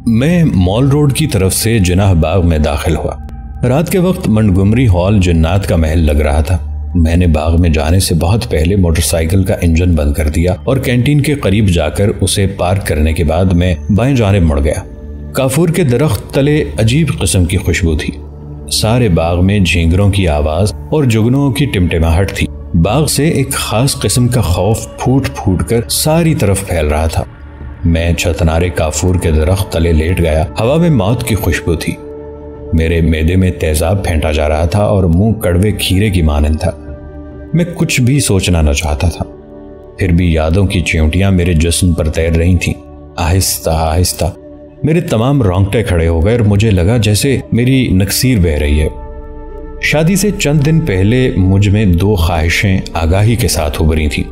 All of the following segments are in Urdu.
میں مال روڈ کی طرف سے جناح باغ میں داخل ہوا۔ رات کے وقت منٹگومری ہال جنات کا محل لگ رہا تھا۔ میں نے باغ میں جانے سے بہت پہلے موٹر سائیکل کا انجن بند کر دیا اور کینٹین کے قریب جا کر اسے پارک کرنے کے بعد میں بائیں جانب مڑ گیا۔ کافور کے درخت تلے عجیب قسم کی خوشبو تھی۔ سارے باغ میں جھینگروں کی آواز اور جگنوں کی ٹمٹماہٹ تھی۔ باغ سے ایک خاص قسم کا خوف پھوٹ پھوٹ کر ساری طرف پھیل رہا تھا۔ میں چھتنارے کافور کے درخت تلے لیٹ گیا۔ ہوا میں موت کی خوشبو تھی۔ میرے معدے میں تیزاب پھینٹا جا رہا تھا اور منہ کڑوے کھیرے کی مانند تھا۔ میں کچھ بھی سوچنا نہ چاہتا تھا، پھر بھی یادوں کی چیونٹیاں میرے جسم پر تیر رہی تھیں۔ آہستہ آہستہ میرے تمام رونگٹے کھڑے ہو گئے اور مجھے لگا جیسے میری نکسیر بہہ رہی ہے۔ شادی سے چند دن پہلے مجھ میں 2 خواہشیں آگاہی کے ساتھ ابھری تھیں۔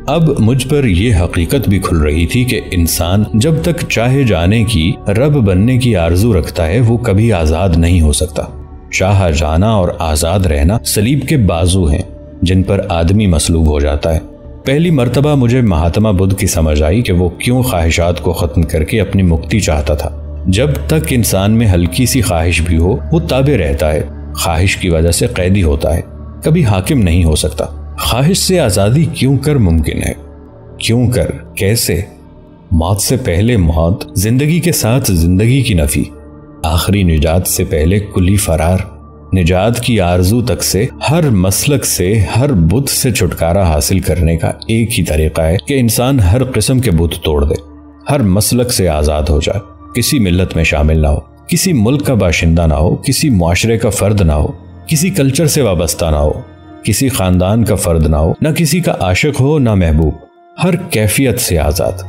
اب مجھ پر یہ حقیقت بھی کھل رہی تھی کہ انسان جب تک چاہے جانے کی، رب بننے کی آرزو رکھتا ہے وہ کبھی آزاد نہیں ہو سکتا۔ چاہا جانا اور آزاد رہنا صلیب کے بازو ہیں جن پر آدمی مصلوب ہو جاتا ہے۔ پہلی مرتبہ مجھے مہاتما بدھ کی سمجھ آئی کہ وہ کیوں خواہشات کو ختم کر کے اپنی مکتی چاہتا تھا۔ جب تک انسان میں ہلکی سی خواہش بھی ہو وہ تابع رہتا ہے، خواہش کی وجہ سے قیدی ہوتا ہے، کبھی حاکم نہیں ہو سکتا۔ خواہش سے آزادی کیوں کر ممکن ہے؟ کیوں کر؟ کیسے؟ موت سے پہلے موت، زندگی کے ساتھ زندگی کی نفی، آخری نجات سے پہلے کلی فرار، نجات کی آرزو تک سے، ہر مسلک سے، ہر بت سے چھٹکارا حاصل کرنے کا ایک ہی طریقہ ہے کہ انسان ہر قسم کے بت توڑ دے، ہر مسلک سے آزاد ہو جائے، کسی ملت میں شامل نہ ہو، کسی ملک کا باشندہ نہ ہو، کسی معاشرے کا فرد نہ ہو، کسی کلچر سے وابستہ نہ ہو، کسی خاندان کا فرد نہ ہو، نہ کسی کا عاشق ہو نہ محبوب، ہر کیفیت سے آزاد۔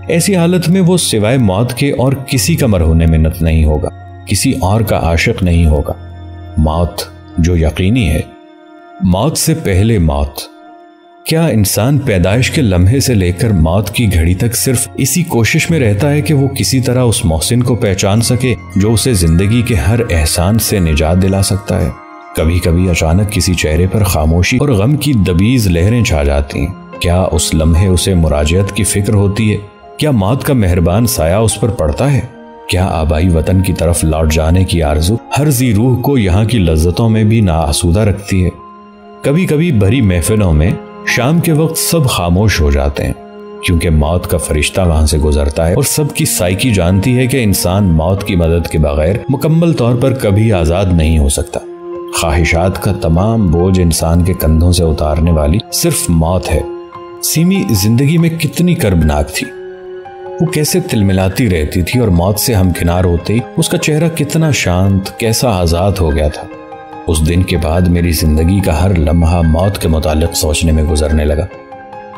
ایسی حالت میں وہ سوائے موت کے اور کسی کا مرہون منت نہیں ہوگا، کسی اور کا عاشق نہیں ہوگا۔ موت جو یقینی ہے، موت سے پہلے موت۔ کیا انسان پیدائش کے لمحے سے لے کر موت کی گھڑی تک صرف اسی کوشش میں رہتا ہے کہ وہ کسی طرح اس محسن کو پہچان سکے جو اسے زندگی کے ہر احسان سے نجات دلا سکتا ہے؟ کبھی کبھی اچانک کسی چہرے پر خاموشی اور غم کی دبیز لہریں چھا جاتی ہیں۔ کیا اس لمحے اسے مراجعت کی فکر ہوتی ہے؟ کیا موت کا مہربان سایہ اس پر پڑتا ہے؟ کیا آبائی وطن کی طرف لوٹ جانے کی آرزو ہر ذی روح کو یہاں کی لذتوں میں بھی ناآسودہ رکھتی ہے؟ کبھی کبھی بھری محفلوں میں شام کے وقت سب خاموش ہو جاتے ہیں کیونکہ موت کا فرشتہ وہاں سے گزرتا ہے اور سب کی سائیکی جانتی ہے کہ انسان موت کی مدد کے بغیر مکمل طور پر کبھی آزاد نہیں ہو سکتا۔ خواہشات کا تمام بوجھ انسان کے کندھوں سے اتارنے والی صرف موت ہے۔ سیمی زندگی میں کتنی کربناک تھی، وہ کیسے تلملاتی رہتی تھی اور موت سے ہمکنار ہوتے ہی اس کا چہرہ کتنا شانت، کیسا آزاد ہو گیا تھا۔ اس دن کے بعد میری زندگی کا ہر لمحہ موت کے متعلق سوچنے میں گزرنے لگا۔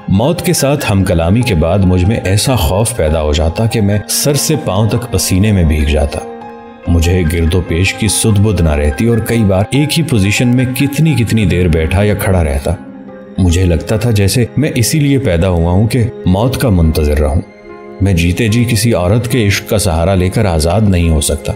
موت کے ساتھ ہم کلامی کے بعد مجھ میں ایسا خوف پیدا ہو جاتا کہ میں سر سے پاؤں تک پسینے میں بھیگ جاتا۔ مجھے گرد و پیش کی سدھ بدھ نہ رہتی اور کئی بار ایک ہی پوزیشن میں کتنی دیر بیٹھا یا کھڑا رہتا۔ مجھے لگتا تھا جیسے میں اسی لیے پیدا ہوا ہوں کہ موت کا منتظر رہوں۔ میں جیتے جی کسی عورت کے عشق کا سہارا لے کر آزاد نہیں ہو سکتا۔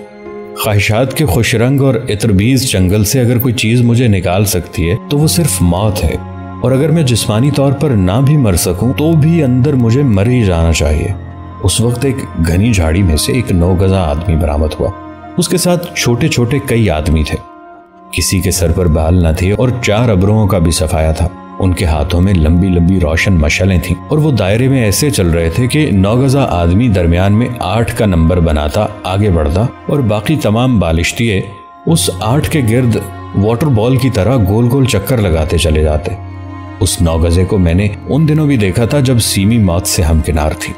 خواہشات کے خوش رنگ اور عطربیز جنگل سے اگر کوئی چیز مجھے نکال سکتی ہے تو وہ صرف موت ہے، اور اگر میں جسمانی طور پر نہ بھی مر سکوں تو بھی اندر مجھے مر ہی جانا چاہیے۔ اس وقت ایک گھنی جھاڑی میں سے ایک 9 گزہ آدمی برآمد ہوا۔ اس کے ساتھ چھوٹے چھوٹے کئی آدمی تھے۔ کسی کے سر پر بال نہ تھے اور 4 ابروؤں کا بھی صفایا تھا۔ ان کے ہاتھوں میں لمبی لمبی روشن مشعلیں تھیں اور وہ دائرے میں ایسے چل رہے تھے کہ 9 گزہ آدمی درمیان میں 8 کا نمبر بناتا آگے بڑھتا اور باقی تمام بالشتیے اس 8 کے گرد واٹر بال کی طرح گول گول چکر لگاتے چلے جاتے۔ اس 9 گزے کو میں نے ان دنوں بھی دیکھا تھا جب سیمی موت سے ہمکنار تھی۔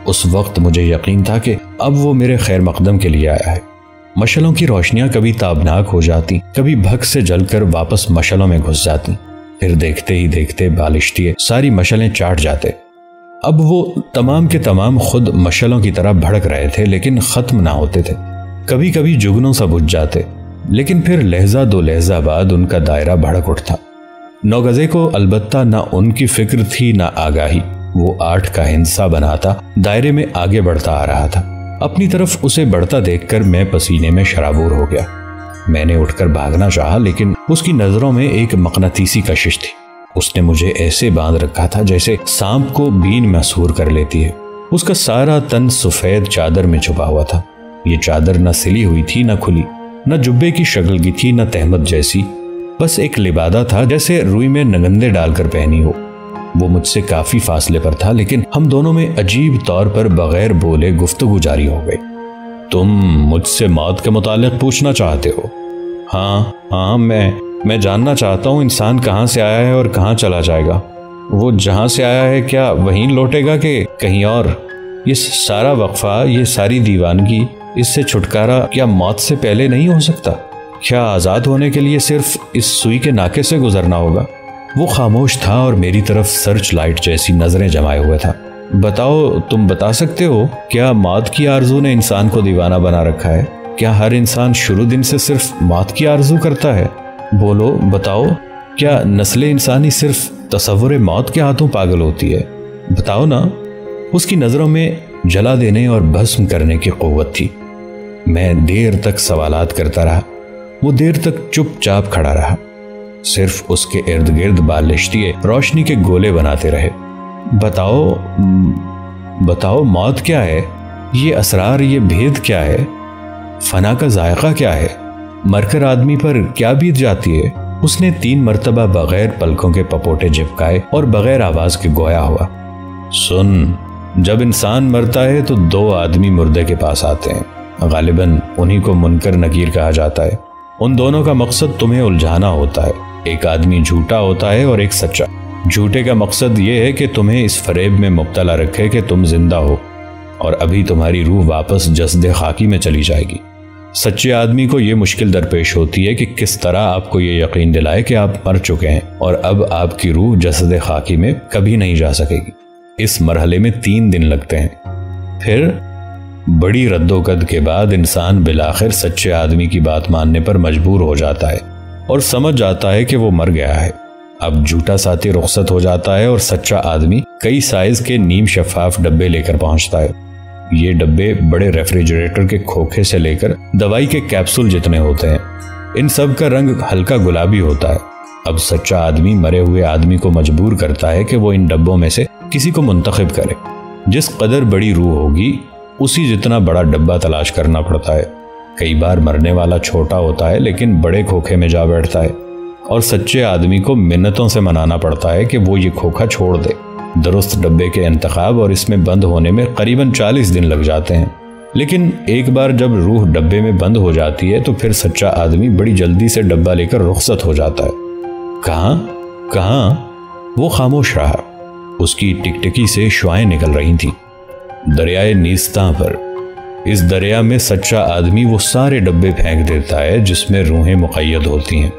اس وقت مجھے یقین تھا کہ اب وہ میرے خیر مقدم کے لیے آیا ہے۔ مشعلوں کی روشنیاں کبھی تابناک ہو جاتی، کبھی بھگ سے جل کر واپس مشعلوں میں گھس جاتی، پھر دیکھتے ہی دیکھتے بالشتیے ساری مشعلیں چاٹ جاتے۔ اب وہ تمام کے تمام خود مشعلوں کی طرح بھڑک رہے تھے لیکن ختم نہ ہوتے تھے۔ کبھی کبھی جگنوں سا بجھ جاتے لیکن پھر لہجہ 2 لہجہ بعد ان کا دائرہ بھڑک اٹھتا۔ 9 گزے کو البتہ نہ ان کی فکر تھی نہ آگاہی۔ وہ 8 کا ہندسہ بناتا دائرے میں آگے بڑھتا آ رہا تھا۔ اپنی طرف اسے بڑھتا دیکھ کر میں پسینے میں شرابور ہو گیا۔ میں نے اٹھ کر بھاگنا چاہا لیکن اس کی نظروں میں ایک مقناطیسی کشش تھی۔ اس نے مجھے ایسے باندھ رکھا تھا جیسے سانپ کو بین مسحور کر لیتی ہے۔ اس کا سارا تن سفید چادر میں چھپا ہوا تھا۔ یہ چادر نہ سلی ہوئی تھی نہ کھلی، نہ جبے کی شکل کی تھی نہ تہمت جیسی، بس ایک لبادہ تھا جیسے روئی میں نگندے ڈال کر پہنی ہو۔ وہ مجھ سے کافی فاصلے پر تھا، لیکن ہم دونوں میں عجیب طور پر بغیر بولے گفتگو جاری ہو گئی۔ تم مجھ سے موت کے متعلق پوچھنا چاہتے ہو؟ ہاں، میں جاننا چاہتا ہوں انسان کہاں سے آیا ہے اور کہاں چلا جائے گا۔ وہ جہاں سے آیا ہے کیا وہیں لوٹے گا کہ کہیں اور؟ یہ سارا وقفہ، یہ ساری دیوانگی، اس سے چھٹکارا کیا موت سے پہلے نہیں ہو سکتا؟ کیا آزاد ہونے کے لیے صرف اس سوئی کے ناکے سے گزرنا ہوگا؟ وہ خاموش تھا اور میری طرف سرچ لائٹ جیسی نظریں جمائے ہوئے تھا۔ بتاؤ، تم بتا سکتے ہو کیا موت کی آرزو نے انسان کو دیوانہ بنا رکھا ہے؟ کیا ہر انسان شروع دن سے صرف موت کی آرزو کرتا ہے؟ بولو، بتاؤ، کیا نسل انسانی صرف تصور موت کے ہاتھوں پاگل ہوتی ہے؟ بتاؤ نا۔ اس کی نظروں میں جلا دینے اور بھسم کرنے کی قوت تھی۔ میں دیر تک سوالات کرتا رہا، وہ دیر تک چپ چاپ کھڑا رہا، صرف اس کے ارد گرد بالشتیے روشنی کے گولے بناتے رہے۔ بتاؤ موت کیا ہے؟ یہ اسرار، یہ بھید کیا ہے؟ فنا کا ذائقہ کیا ہے؟ مر کر آدمی پر کیا بیت جاتی ہے؟ اس نے 3 مرتبہ بغیر پلکوں کے پپوٹے جھپکائے اور بغیر آواز کے گویا ہوا۔ سن، جب انسان مرتا ہے تو 2 آدمی مردے کے پاس آتے ہیں، غالباً انہی کو منکر نکیر کہا جاتا ہے۔ ان دونوں کا مقصد تمہیں الجھانا ہوتا ہے۔ ایک آدمی جھوٹا ہوتا ہے اور ایک سچا۔ جھوٹے کا مقصد یہ ہے کہ تمہیں اس فریب میں مبتلا رکھے کہ تم زندہ ہو اور ابھی تمہاری روح واپس جسد خاکی میں چلی جائے گی۔ سچے آدمی کو یہ مشکل درپیش ہوتی ہے کہ کس طرح آپ کو یہ یقین دلائے کہ آپ مر چکے ہیں اور اب آپ کی روح جسد خاکی میں کبھی نہیں جا سکے گی۔ اس مرحلے میں 3 دن لگتے ہیں۔ پھر بڑی رد و قد کے بعد انسان بالآخر سچے آدمی کی بات ماننے پر مجبور ہو جاتا ہے اور سمجھ جاتا ہے کہ وہ مر گیا ہے۔ اب جھوٹا ساتھی رخصت ہو جاتا ہے اور سچا آدمی کئی سائز کے نیم شفاف ڈبے لے کر پہنچتا ہے۔ یہ ڈبے بڑے ریفریجریٹر کے کھوکھے سے لے کر دوائی کے کیپسول جتنے ہوتے ہیں۔ ان سب کا رنگ ہلکا گلابی ہوتا ہے۔ اب سچا آدمی مرے ہوئے آدمی کو مجبور کرتا ہے کہ وہ ان ڈبوں میں سے کسی کو منتخب کرے۔ جس قدر بڑی روح ہوگی اسی جتنا بڑا ڈبہ تلاش کرنا پڑتا ہے۔ کئی بار مرنے والا چھوٹا ہوتا ہے لیکن بڑے کھوکھے میں جا بیٹھتا ہے اور سچے آدمی کو منتوں سے منانا پڑتا ہے کہ وہ یہ کھوکھا چھوڑ دے۔ درست ڈبے کے انتخاب اور اس میں بند ہونے میں قریباً 40 دن لگ جاتے ہیں، لیکن ایک بار جب روح ڈبے میں بند ہو جاتی ہے تو پھر سچا آدمی بڑی جلدی سے ڈبہ لے کر رخصت ہو جاتا ہے۔ کہاں؟ وہ خاموش رہا۔ اس کی ٹکٹکی سے شعائیں نکل رہی تھیں۔ دریائے نیستاں پر۔ اس دریا میں سچا آدمی وہ سارے ڈبے پھینک دیتا ہے جس میں روحیں مقید ہوتی ہیں۔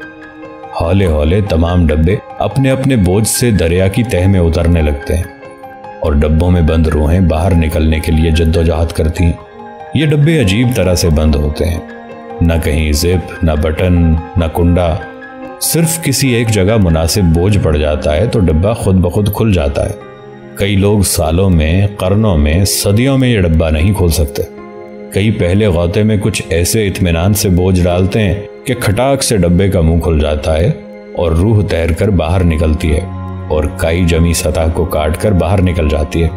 ہولے ہولے تمام ڈبے اپنے اپنے بوجھ سے دریا کی تہہ میں اترنے لگتے ہیں اور ڈبوں میں بند روحیں باہر نکلنے کے لیے جدوجہد کرتی ہیں۔ یہ ڈبے عجیب طرح سے بند ہوتے ہیں، نہ کہیں زپ، نہ بٹن، نہ کنڈا، صرف کسی ایک جگہ مناسب بوجھ پڑ جاتا ہے تو ڈبہ خود بخود کھل جاتا ہے۔ کئی لوگ سالوں میں، قرنوں میں، صدیوں میں یہ ڈبہ نہیں کھول سکتے۔ کئی پہلے غوطے میں کچھ ایسے اطمینان سے بوجھ ڈالتے ہیں کہ کھٹاک سے ڈبے کا منہ کھل جاتا ہے اور روح تیر کر باہر نکلتی ہے اور کئی جمی سطح کو کاٹ کر باہر نکل جاتی ہے۔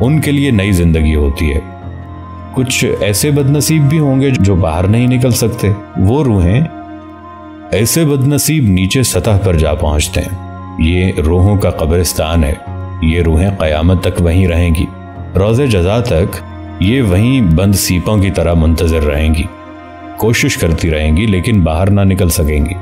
ان کے لیے نئی زندگی ہوتی ہے۔ کچھ ایسے بد نصیب بھی ہوں گے جو باہر نہیں نکل سکتے۔ وہ روحیں ایسے بد نصیب نیچے سطح پر جا پہنچتے ہیں۔ یہ روحوں کا قبرستان ہے۔ یہ روحیں قیامت تک وہیں رہیں گی۔ روز جزا تک یہ وہیں بند سیپوں کی طرح منتظر رہیں گی، کوشش کرتی رہیں گی لیکن باہر نہ نکل سکیں گی۔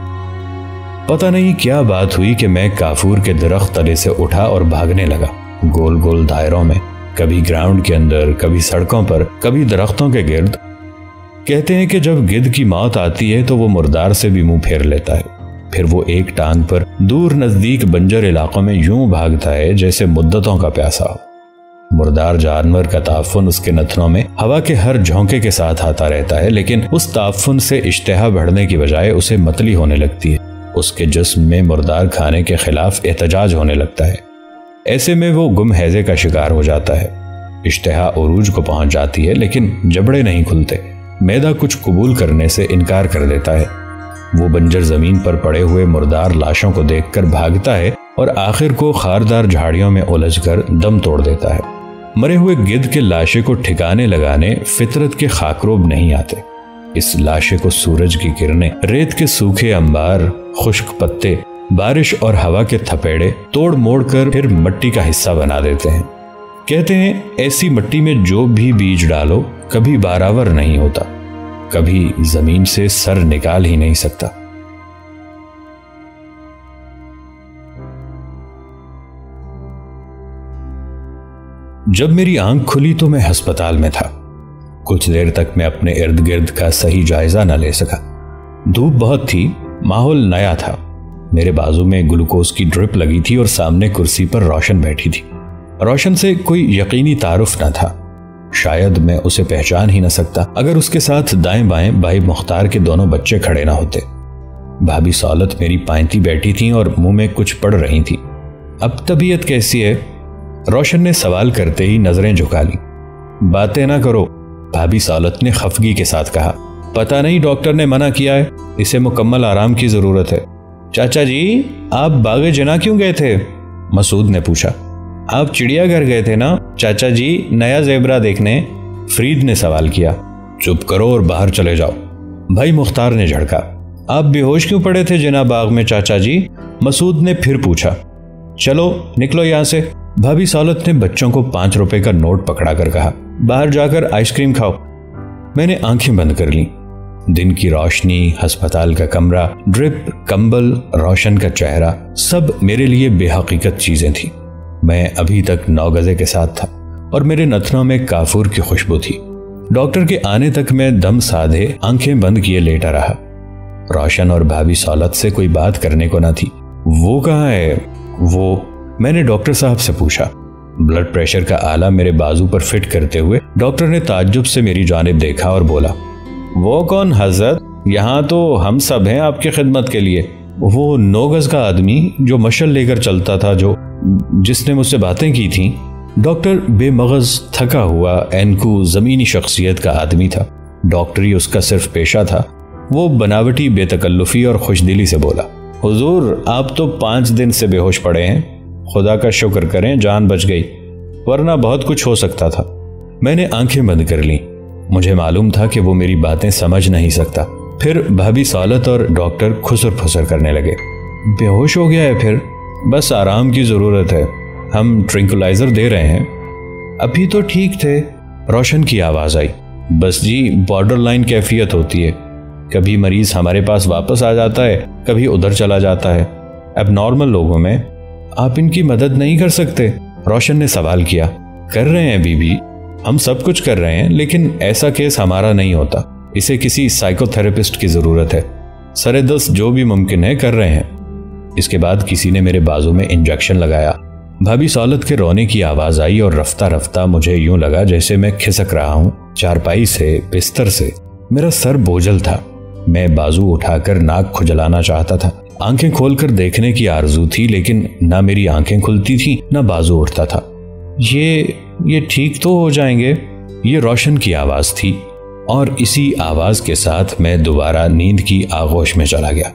پتہ نہیں کیا بات ہوئی کہ میں کافور کے درخت تلے سے اٹھا اور بھاگنے لگا، گول گول دائروں میں، کبھی گراؤنڈ کے اندر، کبھی سڑکوں پر، کبھی درختوں کے گرد۔ کہتے ہیں کہ جب گدھ کی موت آتی ہے تو وہ مردار سے بھی منہ پھیر لیتا ہے، پھر وہ ایک ٹانگ پر دور نزدیک بنجر علاقوں میں یوں بھاگتا ہے جیسے مدتوں کا پیاسا ہو۔ مردار جانور کا تعفن اس کے نتنوں میں ہوا کے ہر جھونکے کے ساتھ آتا رہتا ہے، لیکن اس تعفن سے اشتہا بڑھنے کی بجائے اسے متلی ہونے لگتی ہے۔ اس کے جسم میں مردار کھانے کے خلاف احتجاج ہونے لگتا ہے۔ ایسے میں وہ گم ہیضے کا شکار ہو جاتا ہے۔ اشتہا عروج کو پہنچ جاتی ہے لیکن جبڑے نہیں کھلتے۔ معدہ کچھ قبول کرنے سے انکار کر دیتا ہے۔ وہ بنجر زمین پر پڑے ہوئے مردار لاشوں کو دیکھ کر بھاگتا ہے اور آخر کو خاردار جھاڑیوں میں الجھ کر دم توڑ دیتا ہے۔ مرے ہوئے گدھ کے لاشے کو ٹھکانے لگانے فطرت کے خاکروب نہیں آتے۔ اس لاشے کو سورج کی کرنیں، ریت کے سوکھے انبار، خشک پتے، بارش اور ہوا کے تھپیڑے توڑ موڑ کر پھر مٹی کا حصہ بنا دیتے ہیں۔ کہتے ہیں ایسی مٹی میں جو بھی بیج ڈالو کبھی بارآور نہیں ہوتا، کبھی زمین سے سر نکال ہی نہیں سکتا۔ جب میری آنکھ کھلی تو میں ہسپتال میں تھا۔ کچھ دیر تک میں اپنے ارد گرد کا صحیح جائزہ نہ لے سکا۔ دھوپ بہت تھی، ماحول نیا تھا۔ میرے بازو میں گلوکوز کی ڈرپ لگی تھی اور سامنے کرسی پر روشن بیٹھی تھی۔ روشن سے کوئی یقینی تعارف نہ تھا، شاید میں اسے پہچان ہی نہ سکتا اگر اس کے ساتھ دائیں بائیں بھائی مختار کے دونوں بچے کھڑے نہ ہوتے۔ بھابھی سولت میری پائنتی بیٹھی تھیں اور منہ میں کچھ پڑھ رہی تھیں۔ اب طبیعت کیسی ہے؟ روشن نے سوال کرتے ہی نظریں جھکا لی۔ باتیں نہ کرو، بھابھی سولت نے خفگی کے ساتھ کہا۔ پتہ نہیں ڈاکٹر نے منع کیا ہے، اسے مکمل آرام کی ضرورت ہے۔ چاچا جی، آپ باغ جنا کیوں گئے تھے؟ مسعود نے پوچھا۔ آپ چڑیا گھر گئے تھے نا چاچا جی، نیا زیبرا دیکھنے، فرید نے سوال کیا۔ چپ کرو اور باہر چلے جاؤ، بھائی مختار نے جھڑکا۔ آپ بے ہوش کیوں پڑے تھے جنا باغ میں چاچا جی؟ مسعود نے پھر پوچھا۔ چلو نکلو یہاں سے، بھابھی سولت نے بچوں کو 5 روپے کا نوٹ پکڑا کر کہا۔ باہر جا کر آئس کریم کھاؤ۔ میں نے آنکھیں بند کر لیں۔ دن کی روشنی، ہسپتال کا کمرہ، ڈرپ، کمبل، روشن کا چہرہ، سب میرے لیے بے حقیقت چیزیں تھیں۔ میں ابھی تک 9 گزے کے ساتھ تھا اور میرے نتنوں میں کافور کی خوشبو تھی۔ ڈاکٹر کے آنے تک میں دم سادھے آنکھیں بند کیے لیٹا رہا۔ روشن اور بھابھی سولت سے کوئی بات کرنے کو نہ تھی۔ وہ کہاں ہے؟ وہ، میں نے ڈاکٹر صاحب سے پوچھا۔ بلڈ پریشر کا آلہ میرے بازو پر فٹ کرتے ہوئے ڈاکٹر نے تعجب سے میری جانب دیکھا اور بولا، وہ کون حضرت؟ یہاں تو ہم سب ہیں آپ کی خدمت کے لیے۔ وہ 9 گز کا آدمی جو مشل لے کر چلتا تھا، جس نے مجھ سے باتیں کی تھیں۔ ڈاکٹر بے مغز، تھکا ہوا، اینکو، زمینی شخصیت کا آدمی تھا۔ ڈاکٹری اس کا صرف پیشہ تھا۔ وہ بناوٹی بے تکلفی اور خوش دلی سے بولا، حضور آپ تو 5 دن سے بے ہوش پڑے ہیں، خدا کا شکر کریں جان بچ گئی، ورنہ بہت کچھ ہو سکتا تھا۔ میں نے آنکھیں بند کر لیں۔ مجھے معلوم تھا کہ وہ میری باتیں سمجھ نہیں سکتا۔ پھر بھابھی سولت اور ڈاکٹر خسر پھسر کرنے لگے۔ بے ہوش ہو گیا ہے پھر؟ بس آرام کی ضرورت ہے، ہم ٹرنکلائزر دے رہے ہیں۔ ابھی تو ٹھیک تھے، روشن کی آواز آئی۔ بس جی، بارڈر لائن کیفیت ہوتی ہے، کبھی مریض ہمارے پاس واپس آ جاتا ہے، کبھی ادھر چلا جاتا ہے۔ اب نارمل لوگوں میں آپ ان کی مدد نہیں کر سکتے؟ روشن نے سوال کیا۔ کر رہے ہیں بی بی، ہم سب کچھ کر رہے ہیں، لیکن ایسا کیس ہمارا نہیں ہوتا، اسے کسی سائیکو تھراپسٹ کی ضرورت ہے۔ سرے دست جو بھی ممکن ہے کر رہے ہیں۔ اس کے بعد کسی نے میرے بازو میں انجیکشن لگایا۔ بھابھی سولت کے رونے کی آواز آئی اور رفتہ رفتہ مجھے یوں لگا جیسے میں کھسک رہا ہوں، چارپائی سے، بستر سے۔ میرا سر بوجھل تھا، میں بازو اٹھا کر ناک کھجلانا چاہتا تھا۔ آنکھیں کھول کر دیکھنے کی آرزو تھی، لیکن نہ میری آنکھیں کھلتی تھی نہ بازو اٹھتا تھا۔ یہ ٹھیک تو ہو جائیں گے؟ یہ روشن کی آواز تھی، اور اسی آواز کے ساتھ میں دوبارہ نیند کی آغوش میں چلا گیا۔